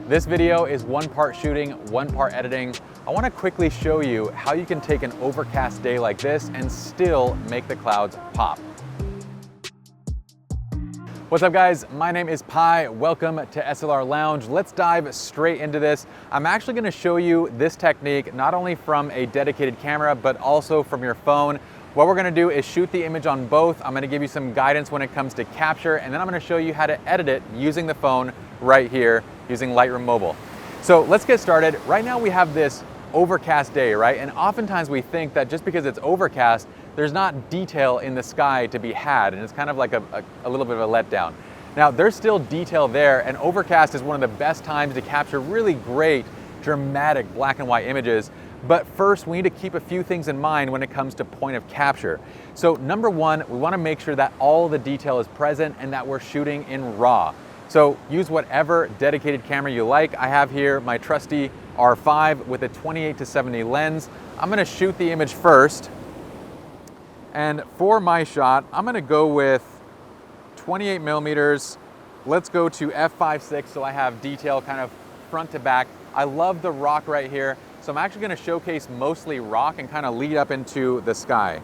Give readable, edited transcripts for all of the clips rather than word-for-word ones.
This video is one part shooting, one part editing. I want to quickly show you how you can take an overcast day like this and still make the clouds pop. What's up guys, my name is Pi. Welcome to SLR Lounge. Let's dive straight into this. I'm actually gonna show you this technique not only from a dedicated camera, but also from your phone. What we're gonna do is shoot the image on both. I'm gonna give you some guidance when it comes to capture, and then I'm gonna show you how to edit it using the phone right here, using Lightroom Mobile. So let's get started. Right now we have this overcast day, right? And oftentimes we think that just because it's overcast, there's not detail in the sky to be had, and it's kind of like a little bit of a letdown. Now, there's still detail there, and overcast is one of the best times to capture really great, dramatic black and white images. But first, we need to keep a few things in mind when it comes to point of capture. So number one, we wanna make sure that all the detail is present and that we're shooting in RAW. So use whatever dedicated camera you like. I have here my trusty R5 with a 28-70 lens. I'm gonna shoot the image first. And for my shot, I'm gonna go with 28 millimeters. Let's go to f5.6 so I have detail kind of front to back. I love the rock right here. So I'm actually gonna showcase mostly rock and kind of lead up into the sky.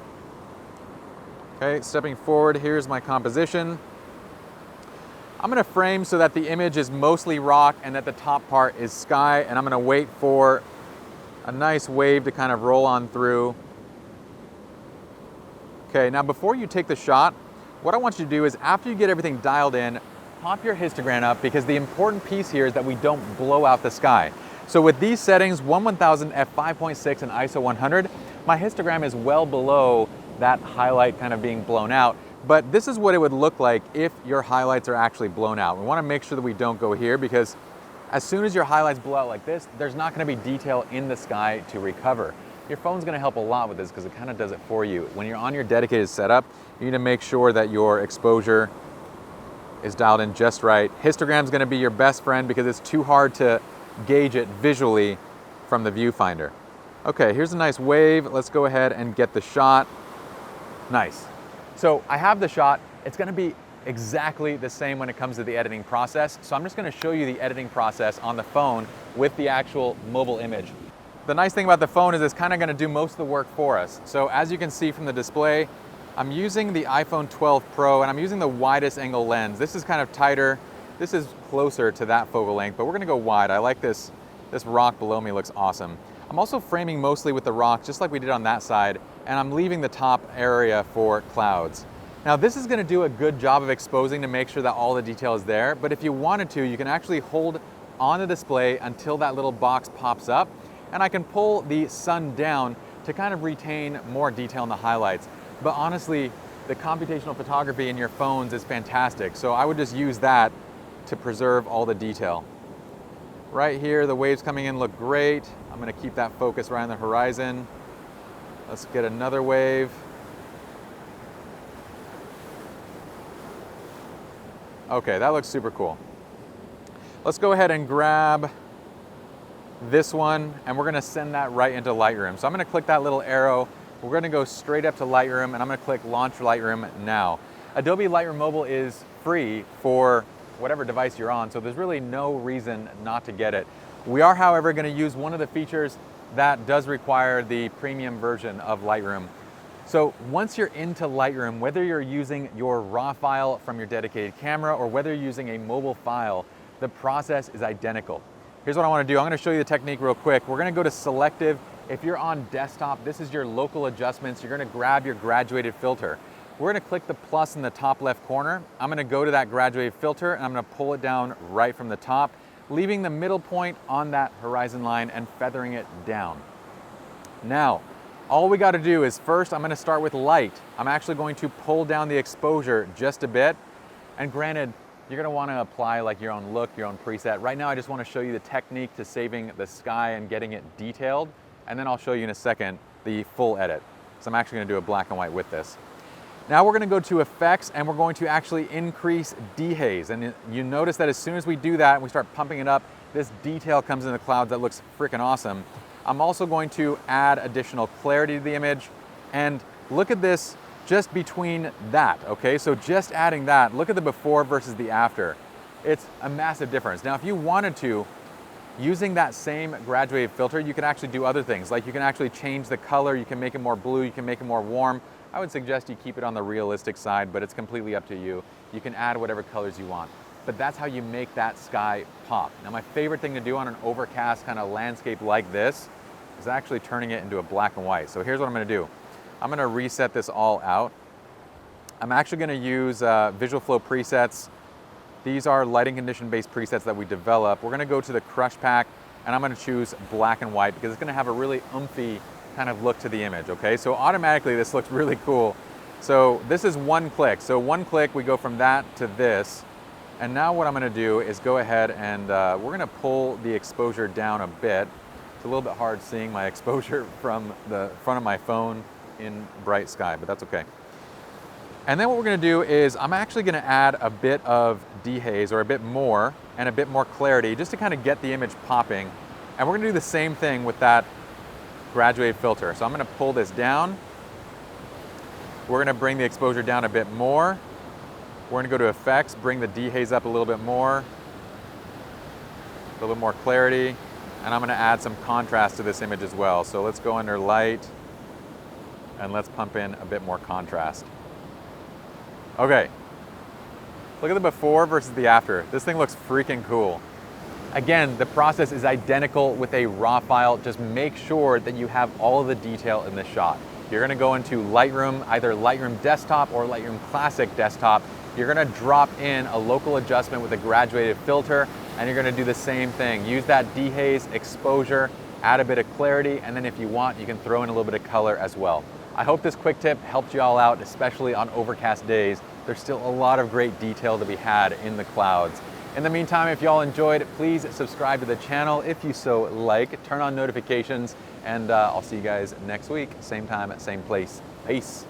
Okay, stepping forward, here's my composition. I'm gonna frame so that the image is mostly rock and that the top part is sky, and I'm gonna wait for a nice wave to kind of roll on through. Okay, now before you take the shot, what I want you to do is after you get everything dialed in, pop your histogram up, because the important piece here is that we don't blow out the sky. So with these settings, 1/1000 f5.6 and ISO 100, my histogram is well below that highlight kind of being blown out. But this is what it would look like if your highlights are actually blown out. We wanna make sure that we don't go here, because as soon as your highlights blow out like this, there's not gonna be detail in the sky to recover. Your phone's gonna help a lot with this because it kind of does it for you. When you're on your dedicated setup, you need to make sure that your exposure is dialed in just right. Histogram's gonna be your best friend because it's too hard to gauge it visually from the viewfinder. Okay, here's a nice wave. Let's go ahead and get the shot. Nice. So I have the shot. It's gonna be exactly the same when it comes to the editing process. So I'm just gonna show you the editing process on the phone with the actual mobile image. The nice thing about the phone is it's kind of going to do most of the work for us. So as you can see from the display, I'm using the iPhone 12 Pro and I'm using the widest angle lens. This is kind of tighter. This is closer to that focal length, but we're going to go wide. I like this rock below me, looks awesome. I'm also framing mostly with the rock, just like we did on that side, and I'm leaving the top area for clouds. Now this is going to do a good job of exposing to make sure that all the detail is there, but if you wanted to, you can actually hold on the display until that little box pops up, and I can pull the sun down to kind of retain more detail in the highlights. But honestly, the computational photography in your phones is fantastic, so I would just use that to preserve all the detail. Right here, the waves coming in look great. I'm gonna keep that focus right on the horizon. Let's get another wave. Okay, that looks super cool. Let's go ahead and grab this one, and we're gonna send that right into Lightroom. So I'm gonna click that little arrow. We're gonna go straight up to Lightroom, and I'm gonna click Launch Lightroom now. Adobe Lightroom Mobile is free for whatever device you're on, so there's really no reason not to get it. We are, however, gonna use one of the features that does require the premium version of Lightroom. So once you're into Lightroom, whether you're using your RAW file from your dedicated camera or whether you're using a mobile file, the process is identical. Here's what I want to do. I'm going to show you the technique real quick. We're going to go to selective. If you're on desktop, this is your local adjustments. You're going to grab your graduated filter. We're going to click the plus in the top left corner. I'm going to go to that graduated filter and I'm going to pull it down right from the top, leaving the middle point on that horizon line and feathering it down. Now, all we got to do is first, I'm going to start with light. I'm actually going to pull down the exposure just a bit. And granted, you're gonna wanna apply like your own look, your own preset. Right now, I just wanna show you the technique to saving the sky and getting it detailed. And then I'll show you in a second the full edit. So I'm actually gonna do a black and white with this. Now we're gonna go to effects and we're going to actually increase dehaze. And you notice that as soon as we do that and we start pumping it up, this detail comes in the clouds that looks freaking awesome. I'm also going to add additional clarity to the image, and look at this just between that, okay? So just adding that, look at the before versus the after. It's a massive difference. Now, if you wanted to, Using that same graduated filter, you can actually do other things. Like you can actually change the color, you can make it more blue, you can make it more warm. I would suggest you keep it on the realistic side, but it's completely up to you. You can add whatever colors you want. But that's how you make that sky pop. Now my favorite thing to do on an overcast kind of landscape like this is actually turning it into a black and white. So here's what I'm gonna do. I'm gonna reset this all out. I'm actually gonna use Visual Flow presets. These are lighting condition based presets that we develop. We're gonna go to the crush pack and I'm gonna choose black and white because it's gonna have a really oomphy kind of look to the image, okay? So automatically this looks really cool. So this is one click. So one click, we go from that to this. And now what I'm gonna do is go ahead and we're gonna pull the exposure down a bit. It's a little bit hard seeing my exposure from the front of my phone in bright sky, but that's okay. And then what we're gonna do is I'm actually gonna add a bit of dehaze or a bit more and a bit more clarity just to kind of get the image popping. And we're gonna do the same thing with that graduated filter. So I'm gonna pull this down. We're gonna bring the exposure down a bit more. We're gonna go to effects, bring the dehaze up a little bit more, a little bit more clarity, and I'm gonna add some contrast to this image as well. So let's go under light and let's pump in a bit more contrast. Okay, look at the before versus the after. This thing looks freaking cool. Again, the process is identical with a raw file. Just make sure that you have all of the detail in the shot. You're gonna go into Lightroom, either Lightroom Desktop or Lightroom Classic Desktop. You're gonna drop in a local adjustment with a graduated filter, and you're gonna do the same thing. Use that dehaze, exposure, add a bit of clarity, and then if you want, you can throw in a little bit of color as well. I hope this quick tip helped you all out, especially on overcast days. There's still a lot of great detail to be had in the clouds. In the meantime, if y'all enjoyed, please subscribe to the channel if you so like, turn on notifications, and I'll see you guys next week, same time, same place. Peace.